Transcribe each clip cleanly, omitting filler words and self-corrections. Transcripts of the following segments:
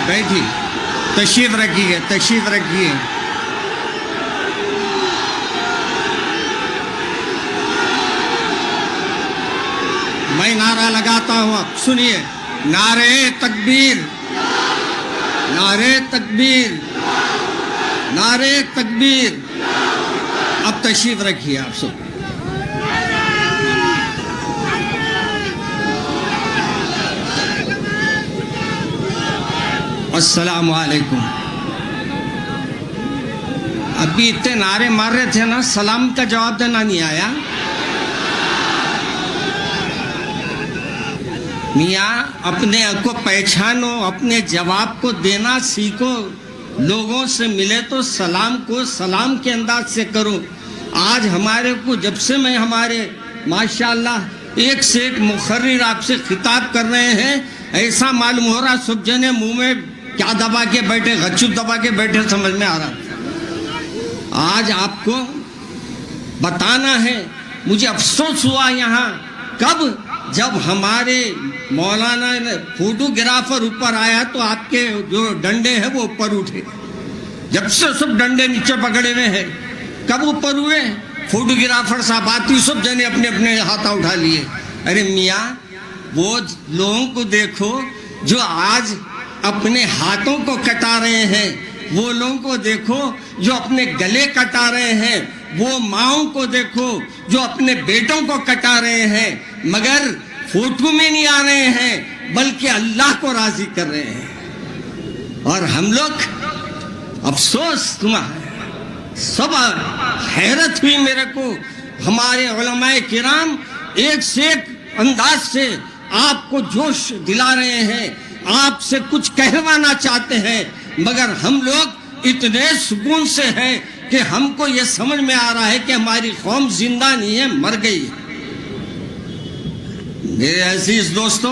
بیٹھی تشریف رکھیے تشریف رکھیے. میں نعرہ لگاتا ہوں، اب سنیے. نعرے تکبیر، نعرے تکبیر، نعرے تکبیر. اب تشریف رکھیے آپ سب. السلام علیکم. ابھی اتنے نعرے مار رہے تھے نا، سلام کا جواب دینا نہیں آیا. میاں اپنے آپ کو پہچانو، اپنے جواب کو دینا سیکھو. لوگوں سے ملے تو سلام کو سلام کے انداز سے کرو. آج ہمارے کو جب سے میں ہمارے ماشاءاللہ ایک سے ایک مقرر آپ سے خطاب کر رہے ہیں، ایسا معلوم ہو رہا سب جنے منہ میں کیا دبا کے بیٹھے، غچو دبا کے بیٹھے، سمجھ میں آ رہا. آج آپ کو بتانا ہے. مجھے افسوس ہوا یہاں کب، جب ہمارے مولانا فوٹوگرافر اوپر آیا تو آپ کے جو ڈنڈے ہیں وہ اوپر اٹھے. جب سے سب ڈنڈے نیچے پکڑے ہوئے ہیں. کب اوپر ہوئے؟ فوٹوگرافر صاحب آتی سب جنے اپنے اپنے ہاتھوں اٹھا لیے. ارے میاں وہ لوگوں کو دیکھو جو آج اپنے ہاتھوں کو کٹا رہے ہیں، وہ لوگوں کو دیکھو جو اپنے گلے کٹا رہے ہیں، وہ ماؤں کو دیکھو جو اپنے بیٹوں کو کٹا رہے ہیں، مگر فوٹو میں نہیں آ رہے ہیں بلکہ اللہ کو راضی کر رہے ہیں. اور ہم لوگ افسوس تمہارا سب حیرت ہوئی میرے کو. ہمارے علماء کرام ایک سے ایک انداز سے آپ کو جوش دلا رہے ہیں، آپ سے کچھ کہوانا چاہتے ہیں، مگر ہم لوگ اتنے سکون سے ہیں کہ ہم کو یہ سمجھ میں آ رہا ہے کہ ہماری قوم زندہ نہیں ہے، مر گئی ہے. میرے عزیز دوستو،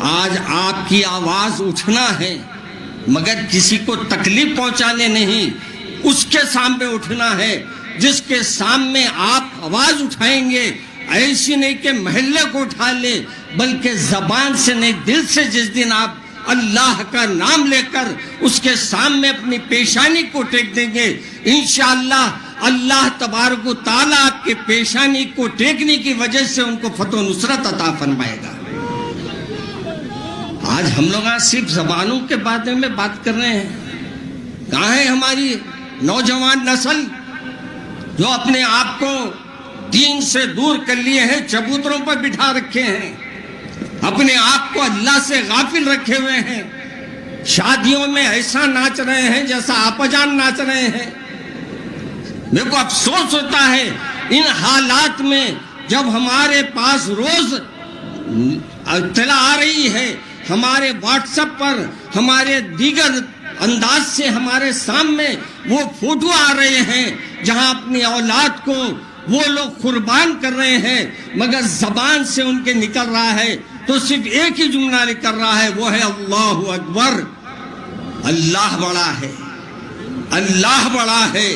آج آپ کی آواز اٹھنا ہے، مگر کسی کو تکلیف پہنچانے نہیں، اس کے سامنے اٹھنا ہے جس کے سامنے آپ آواز اٹھائیں گے. ایسی نہیں کہ محلے کو اٹھا لے، بلکہ زبان سے نہیں دل سے. جس دن آپ اللہ کا نام لے کر اس کے سامنے اپنی پیشانی کو ٹیک دیں گے، انشاءاللہ اللہ تبارک و تعالیٰ آپ کے پیشانی کو ٹیکنے کی وجہ سے ان کو فتح و نصرت عطا فرمائے گا. آج ہم لوگ صرف زبانوں کے بارے میں بات کر رہے ہیں. کہاں ہے ہماری نوجوان نسل جو اپنے آپ کو دین سے دور کر لیے ہیں، چبوتروں پر بٹھا رکھے ہیں، اپنے آپ کو اللہ سے غافل رکھے ہوئے ہیں، شادیوں میں ایسا ناچ رہے ہیں جیسا آپا جان ناچ رہے ہیں. میرے کو افسوس ہوتا ہے ان حالات میں جب ہمارے پاس روز اطلاع آ رہی ہے، ہمارے واٹس ایپ پر ہمارے دیگر انداز سے ہمارے سامنے وہ فوٹو آ رہے ہیں جہاں اپنی اولاد کو وہ لوگ قربان کر رہے ہیں، مگر زبان سے ان کے نکل رہا ہے تو صرف ایک ہی جملہ نکل رہا ہے، وہ ہے اللہ اکبر. اللہ بڑا ہے، اللہ بڑا ہے،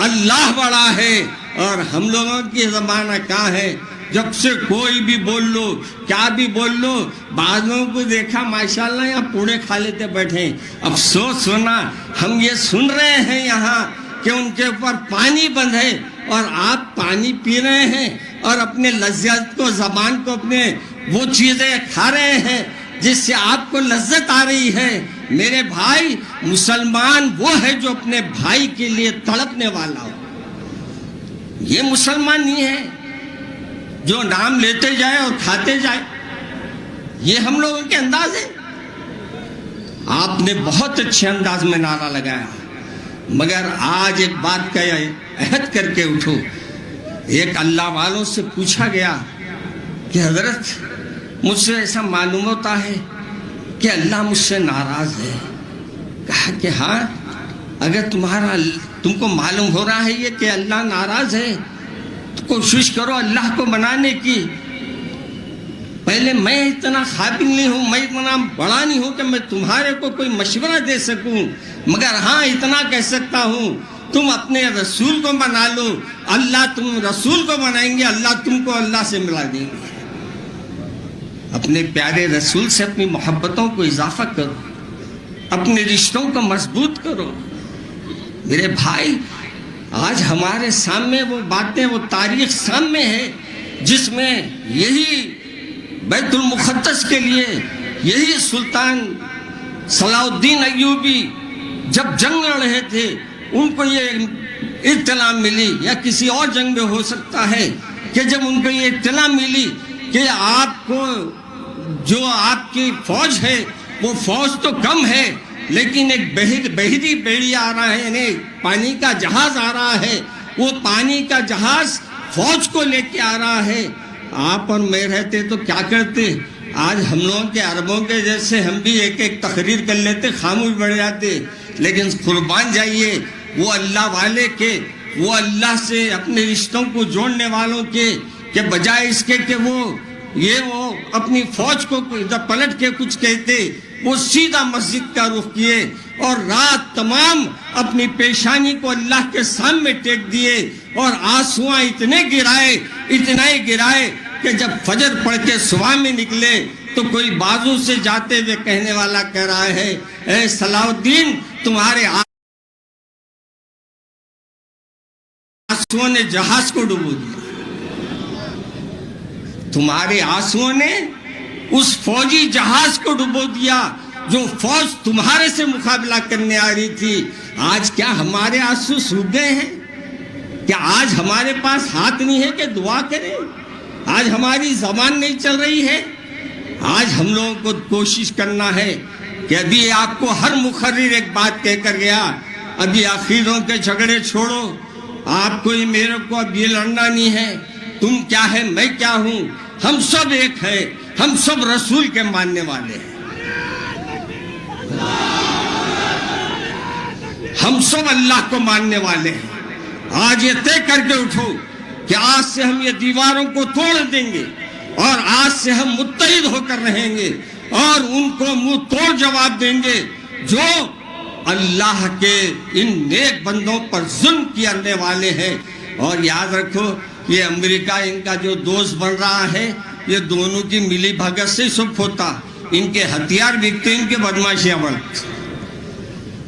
اللہ بڑا ہے. اور ہم لوگوں کی زمانہ کہاں ہے؟ جب سے کوئی بھی بول لو، کیا بھی بول لو، بعضوں کو دیکھا ماشاءاللہ یہاں پوڑے کھا لیتے بیٹھے. افسوس ہونا ہم یہ سن رہے ہیں یہاں کہ ان کے اوپر پانی بند ہے اور آپ پانی پی رہے ہیں اور اپنے لذت کو، زبان کو، اپنے وہ چیزیں کھا رہے ہیں جس سے آپ کو لذت آ رہی ہے. میرے بھائی، مسلمان وہ ہے جو اپنے بھائی کے لیے تڑپنے والا ہو. یہ مسلمان نہیں ہے جو نام لیتے جائے اور کھاتے جائے. یہ ہم لوگوں کے انداز ہے. آپ نے بہت اچھے انداز میں نعرہ لگایا، مگر آج ایک بات کا عہد کر کے اٹھو. ایک اللہ والوں سے پوچھا گیا کہ حضرت مجھ سے ایسا معلوم ہوتا ہے کہ اللہ مجھ سے ناراض ہے. کہا کہ ہاں، اگر تم کو معلوم ہو رہا ہے یہ کہ اللہ ناراض ہے تو کوشش کرو اللہ کو منانے کی. پہلے میں اتنا قابل نہیں ہوں، میں اتنا بڑا نہیں ہوں کہ میں تمہارے کو کوئی مشورہ دے سکوں، مگر ہاں اتنا کہہ سکتا ہوں تم اپنے رسول کو منا لو. اللہ تم رسول کو منائیں گے، اللہ تم کو اللہ سے ملا دیں گے. اپنے پیارے رسول سے اپنی محبتوں کو اضافہ کرو، اپنے رشتوں کو مضبوط کرو۔ میرے بھائی، آج ہمارے سامنے وہ باتیں، وہ تاریخ سامنے ہے جس میں یہی بیت المقدس کے لیے یہی سلطان صلاح الدین ایوبی جب جنگ لڑ رہے تھے، ان کو یہ اطلاع ملی، یا کسی اور جنگ میں ہو سکتا ہے کہ جب ان کو یہ اطلاع ملی کہ آپ کو جو آپ کی فوج ہے وہ فوج تو کم ہے، لیکن ایک بحری بیڑی آ رہا ہے، یعنی پانی کا جہاز آ رہا ہے، وہ پانی کا جہاز فوج کو لے کے آ رہا ہے، آپ اور میں رہتے تو کیا کرتے؟ آج ہم لوگوں کے عربوں کے جیسے ہم بھی ایک ایک تقریر کر لیتے، خاموش بڑھ جاتے، لیکن قربان جائیے وہ اللہ والے کے، وہ اللہ سے اپنے رشتوں کو جوڑنے والوں کے، کہ بجائے اس کے کہ وہ اپنی فوج کو ادھر پلٹ کے کچھ کہتے، وہ سیدھا مسجد کا رخ کیے اور رات تمام اپنی پیشانی کو اللہ کے سامنے ٹیک دیے اور آنسواں اتنے گرائے کہ جب فجر پڑھ کے صبح میں نکلے تو کوئی بازو سے جاتے ہوئے کہنے والا کہہ رہا ہے، اے صلاح الدین، تمہارے آنسوؤں نے جہاز کو ڈبو دیا، تمہارے آنسوؤں نے اس فوجی جہاز کو ڈبو دیا جو فوج تمہارے سے مقابلہ کرنے آ رہی تھی۔ آج کیا ہمارے آنسو سوکھ گئے ہیں؟ کیا آج ہمارے پاس ہاتھ نہیں ہے کہ دعا کریں؟ آج ہماری زبان نہیں چل رہی ہے؟ آج ہم لوگوں کو کوشش کرنا ہے کہ ابھی آپ کو ہر مقرر ایک بات کہہ کر گیا، ابھی عقیدوں کے جھگڑے چھوڑو، آپ کو میرے کو اب یہ لڑنا نہیں ہے، تم کیا ہے میں کیا ہوں، ہم سب ایک ہے، ہم سب رسول کے ماننے والے ہیں، ہم سب اللہ کو ماننے والے ہیں۔ آج یہ طے کر کے اٹھو کہ آج سے ہم یہ دیواروں کو توڑ دیں گے اور آج سے ہم متحد ہو کر رہیں گے اور ان کو منہ توڑ جواب دیں گے جو اللہ کے ان نیک بندوں پر ظلم کرنے والے ہیں۔ اور یاد رکھو، یہ امریکہ ان کا جو دوست بن رہا ہے، یہ دونوں کی ملی بھگت سے سب ہوتا، ان کے ہتھیار بکتے، ان کے بدماشیاں بڑھتے،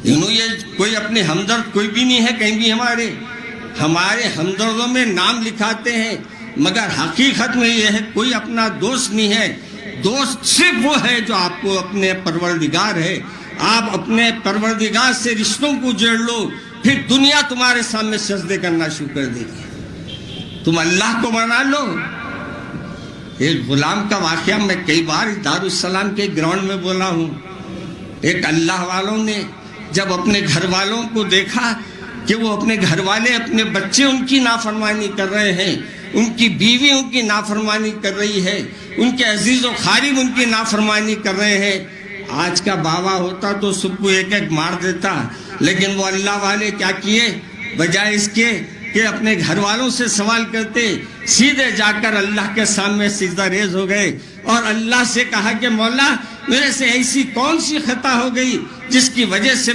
انہوں یہ کوئی اپنے ہمدرد کوئی بھی نہیں ہے کہیں بھی، ہمارے ہمدردوں میں نام لکھاتے ہیں، مگر حقیقت میں یہ ہے کوئی اپنا دوست نہیں ہے۔ دوست صرف وہ ہے جو آپ کو اپنے پروردگار ہے، آپ اپنے پروردگار سے رشتوں کو جوڑ لو، پھر دنیا تمہارے سامنے سجدے کرنا شروع کر دے گی، تم اللہ کو منا لو۔ ایک غلام کا واقعہ میں کئی بار دارالسلام کے گراؤنڈ میں بولا ہوں۔ ایک اللہ والوں نے جب اپنے گھر والوں کو دیکھا کہ وہ اپنے گھر والے، اپنے بچے ان کی نافرمانی کر رہے ہیں، ان کی بیوی ان کی نافرمانی کر رہی ہے، ان کے عزیز و قریب ان کی نافرمانی کر رہے ہیں، آج کا بابا ہوتا تو سب کو ایک ایک مار دیتا، لیکن وہ اللہ والے کیا کیے، بجائے اس کے کہ اپنے گھر والوں سے سوال کرتے، سیدھے جا کر اللہ کے سامنے سجدہ ریز ہو گئے اور اللہ سے کہا کہ مولا میرے سے ایسی کون سی خطا ہو گئی جس کی وجہ سے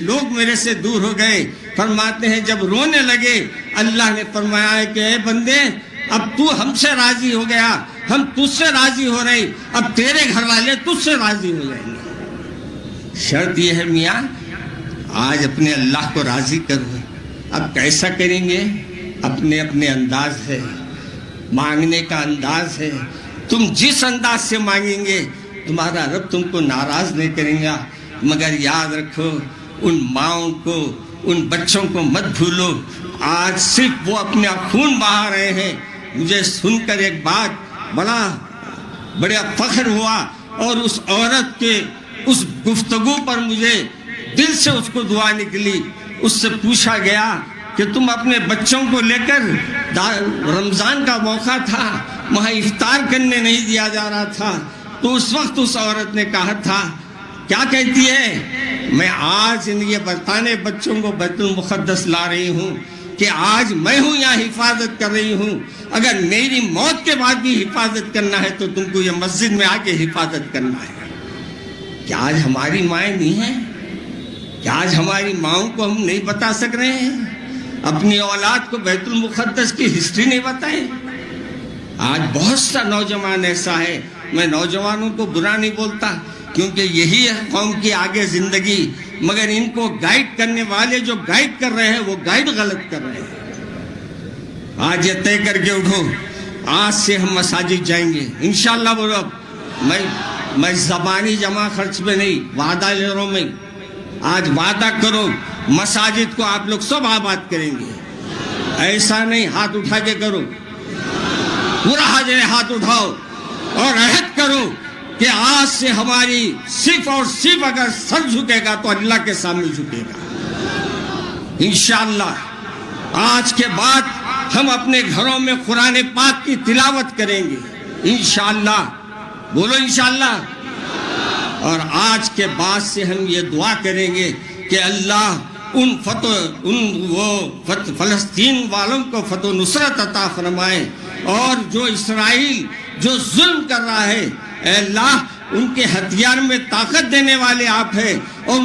لوگ میرے سے دور ہو گئے۔ فرماتے ہیں جب رونے لگے، اللہ نے فرمایا ہے کہ اے بندے، اب تو ہم سے راضی ہو گیا، ہم تجھ سے راضی ہو رہے، اب تیرے گھر والے تجھ سے راضی ہو جائیں گے۔ شرط یہ ہے میاں، آج اپنے اللہ کو راضی کرو۔ اب کیسا کریں گے؟ اپنے اپنے انداز ہے، مانگنے کا انداز ہے، تم جس انداز سے مانگیں گے تمہارا رب تم کو ناراض نہیں کریں گا، مگر یاد رکھو ان ماؤں کو، ان بچوں کو مت بھولو، آج صرف وہ اپنا خون بہا رہے ہیں۔ مجھے سن کر ایک بات بڑا فخر ہوا اور اس عورت کے اس گفتگو پر مجھے دل سے اس کو دعا نکلی۔ اس سے پوچھا گیا کہ تم اپنے بچوں کو لے کر، رمضان کا موقع تھا، وہاں افطار کرنے نہیں دیا جا رہا تھا، تو اس وقت اس عورت نے کہا تھا، کیا کہتی ہے، میں آج یہ بتانے بچوں کو بیت المقدس لا رہی ہوں کہ آج میں ہوں یہاں حفاظت کر رہی ہوں، اگر میری موت کے بعد بھی حفاظت کرنا ہے تو تم کو یہ مسجد میں آ کے حفاظت کرنا ہے۔ کیا آج ہماری مائیں نہیں ہیں؟ کیا آج ہماری ماؤں کو ہم نہیں بتا سک رہے ہیں؟ اپنی اولاد کو بیت المقدس کی ہسٹری نہیں بتائیں؟ آج بہت سا نوجوان ایسا ہے، میں نوجوانوں کو برا نہیں بولتا، کیونکہ یہی ہے قوم کی آگے زندگی، مگر ان کو گائیڈ کرنے والے جو گائیڈ کر رہے ہیں وہ گائیڈ غلط کر رہے ہیں۔ آج یہ طے کر کے اٹھو، آج سے ہم مساجد جائیں گے انشاءاللہ۔ بولو میں زبانی جمع خرچ پہ نہیں، وعدہ لے رہا ہوں میں، آج وعدہ کرو مساجد کو آپ لوگ سب آباد کریں گے۔ ایسا نہیں ہاتھ اٹھا کے کرو، پورا حاضر ہاتھ اٹھاؤ اور عہد کرو کہ آج سے ہماری صرف اور صرف اگر سر جھکے گا تو اللہ کے سامنے جھکے گا انشاءاللہ۔ آج کے بعد ہم اپنے گھروں میں قرآن پاک کی تلاوت کریں گے انشاءاللہ، بولو انشاءاللہ۔ اور آج کے بعد سے ہم یہ دعا کریں گے کہ اللہ ان فلسطین والوں کو فتح و نصرت عطا فرمائے، اور جو اسرائیل جو ظلم کر رہا ہے اے اللہ ان کے ہتھیار میں طاقت دینے والے آپ ہیں، اور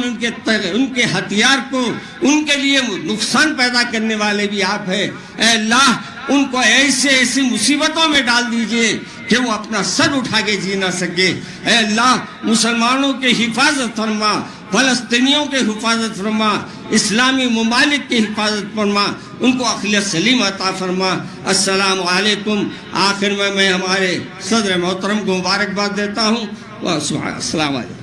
ان کے ہتھیار کو ان کے لیے نقصان پیدا کرنے والے بھی آپ ہیں۔ اے اللہ ان کو ایسی مصیبتوں میں ڈال دیجئے کہ وہ اپنا سر اٹھا کے جی نہ سکے۔ اے اللہ مسلمانوں کی حفاظت فرما، فلسطینیوں کی حفاظت فرما، اسلامی ممالک کی حفاظت فرما، ان کو عقل سلیم عطا فرما۔ السلام علیکم۔ آخر میں ہمارے صدر محترم کو مبارکباد دیتا ہوں۔ السلام علیکم۔